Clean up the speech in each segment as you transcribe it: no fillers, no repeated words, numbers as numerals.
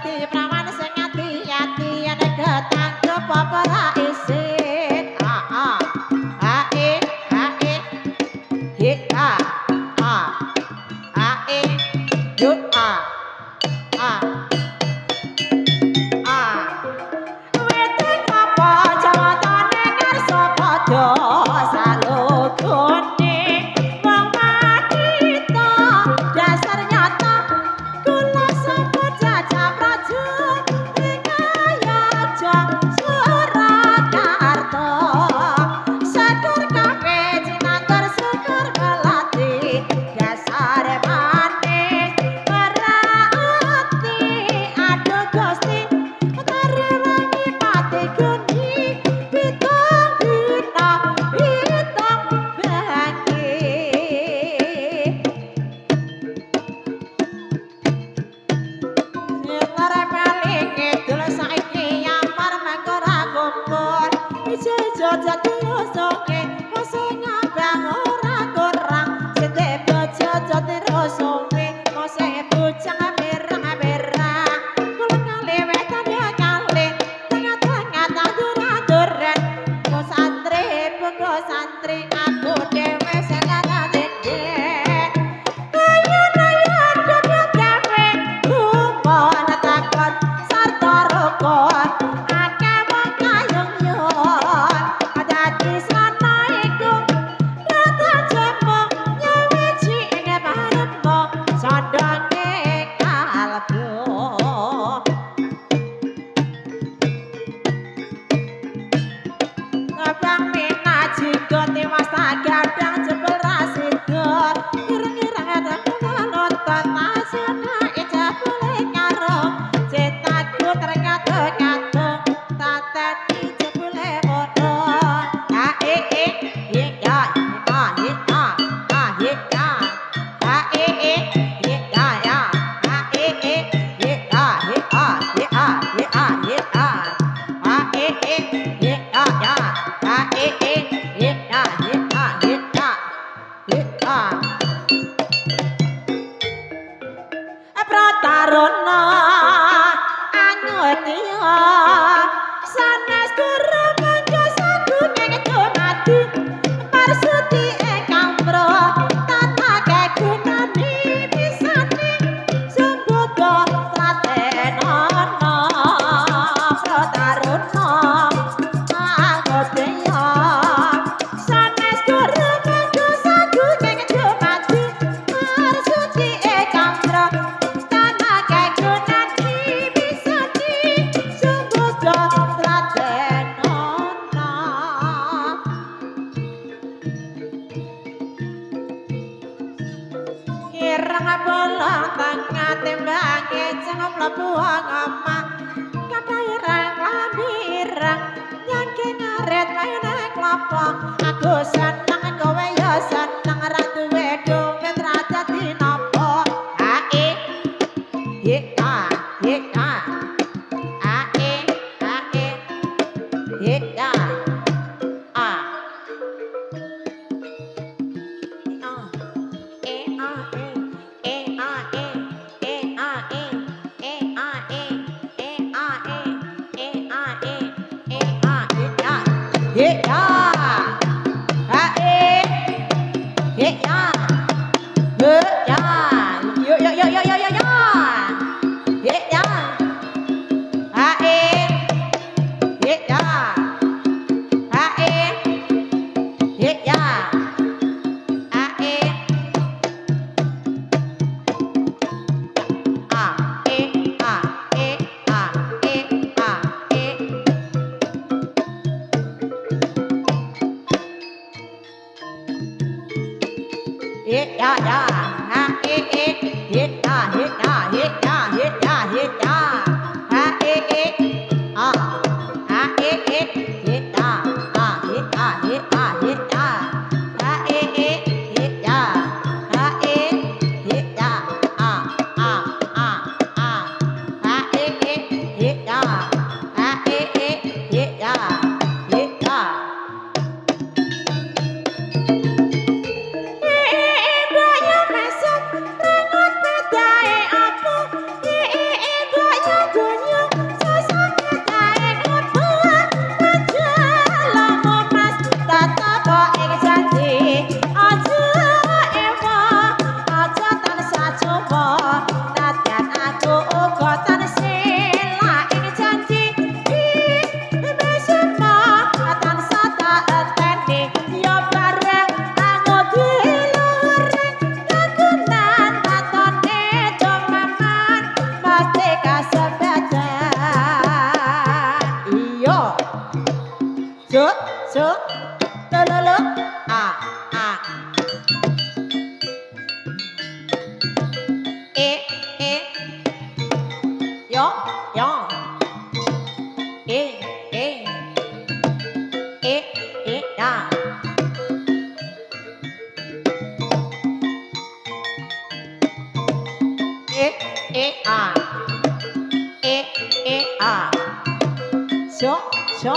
dadi prawan sing ati-ati nek ketangkep apa ra isin a e he a e yo a weteng apa jawatane ngarsa padha salogone wong wanita dasar nyata kula sambut jajah praja ing ayaja Surakarta sakur kabeh cinantar syukur melati dasar manis merati aduh Gusti tarewangi pati geni pitung dina pitung bengi Nyelar paling ngidul saiki nyamar mengko ra kumpul ijo-ijo dadi rusuke sing abang ora kurang sete bojo dadi rusuke sing bujang berang-berang kula kali wetan ya kali tengah-tengah tandur-tanduran santri aku dhewe sing lara dendek ayon-ayon dhewe gawe rupane takon sarta rukun akeh wong kayung-yung dadi sana iku rata jemo nyawiji ing paremmo sandhange kalbu Abang mina jika tewas tak gadang jebel rasido ireng-ireng ada nonton nasional jebule karo citaku ternyata-nyata tateni jebule ono Prataruna angutia sanes guru mangga sagung ing dumadi marsuti kamro tata kegunani pisane sembodo pratenana prataruna angutia sanes guru mangga sagung ing dumadi marsuti kamro Ireng bolong tengah tembange cengop lebuang omah kadang ireng lambi ireng nyangke ngaret maine klopo aku seneng kowe ya seneng ra duwe dompet ra dadi napa ae ye a ye a ae ae ye a a yo yo eh eh ya ah ah yo yo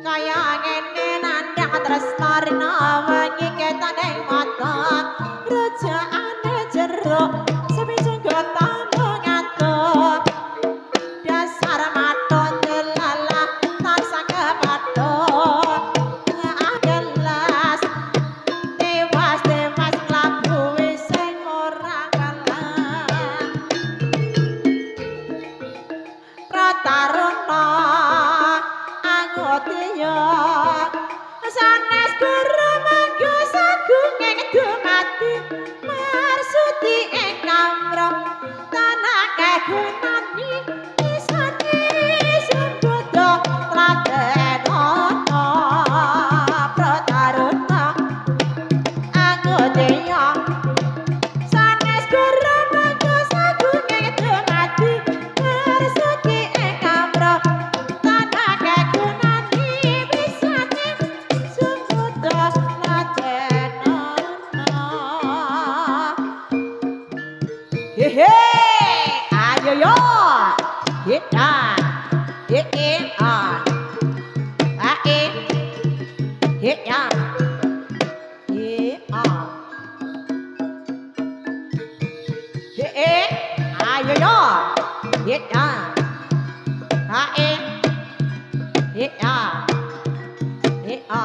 kaya ngene nandang tresna rina wengi ketane mata rajaane jeruk sepi sungguh tamu ngantuk dasar maton delala tansah kepatung agelas tewas tewas nglabuhi sing ora kalah prataruna anggotya sanes guru mangga sagunging dumati marsudi ing kamra tanah kagunani isane sumbuda tladenono prataruna anggotya sanes guru mangga sagunging dumati marsudi ing kamra tanah kagunani isane sumbuda tladenono hehe ayo yo hita he a e hita he a he ayo yo hita e hita he a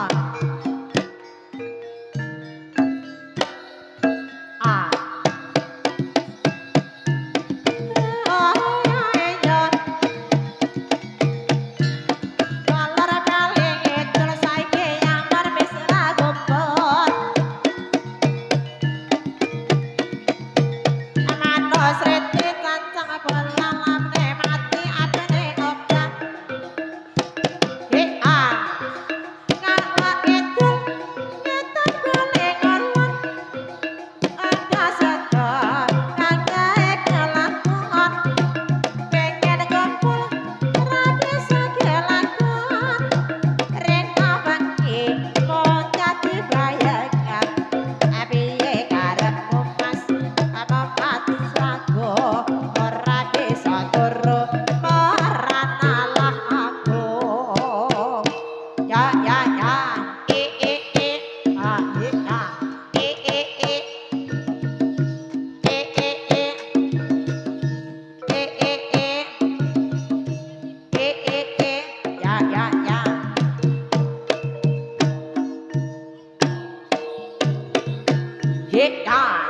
hit on,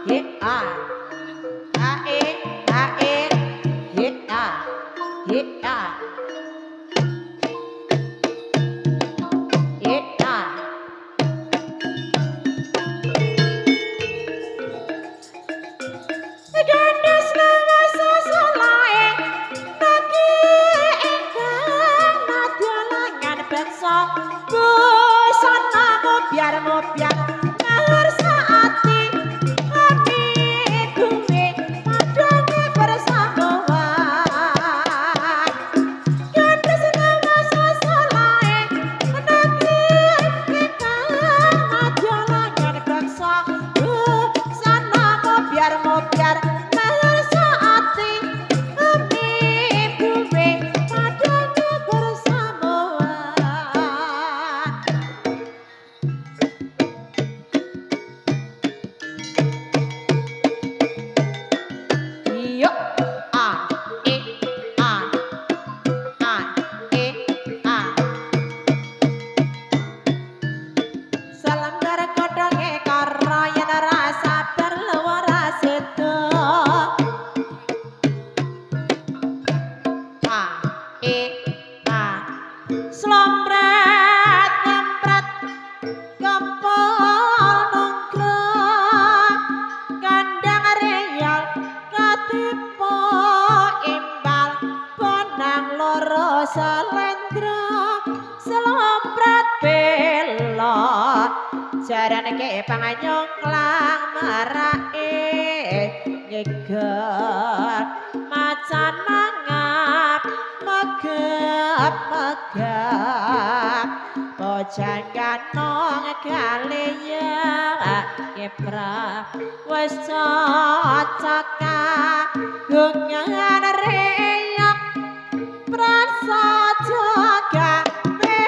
hit on, hit on, hit on, hit on. Gandes nama sesolae bagi engkang madya langan beksa busana biar ngalor saati hati kuwi padane persamaan gandes nama sesolae bagi engkang madya langan beksa busana biar ngalor saati hati kuwi padane persamaan yo a e a e a salambar kodhonge karo yen rasa berluwara sedo a e a slompret ngempret kempol nongkrong kandang reyal katipu imbal bonang loro salendra selompret bela jaran ke panganyongklang marake ngeger macan mangap megap bojang ganong kaliya kepra wis cocok gungan reyok prasaja gawe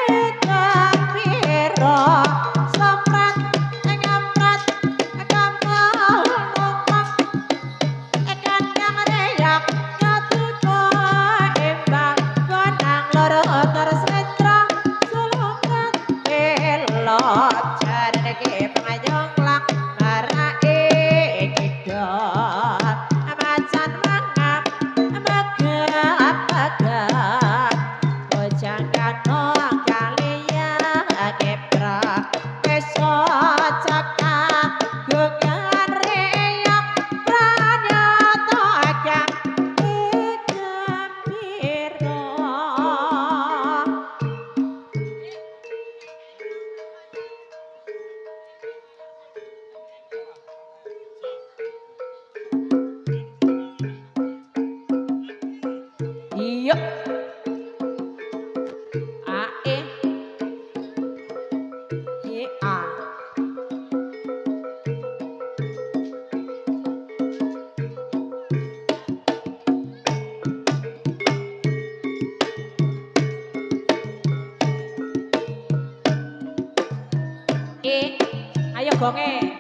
Iya. A E E A. E. Ayo gonge.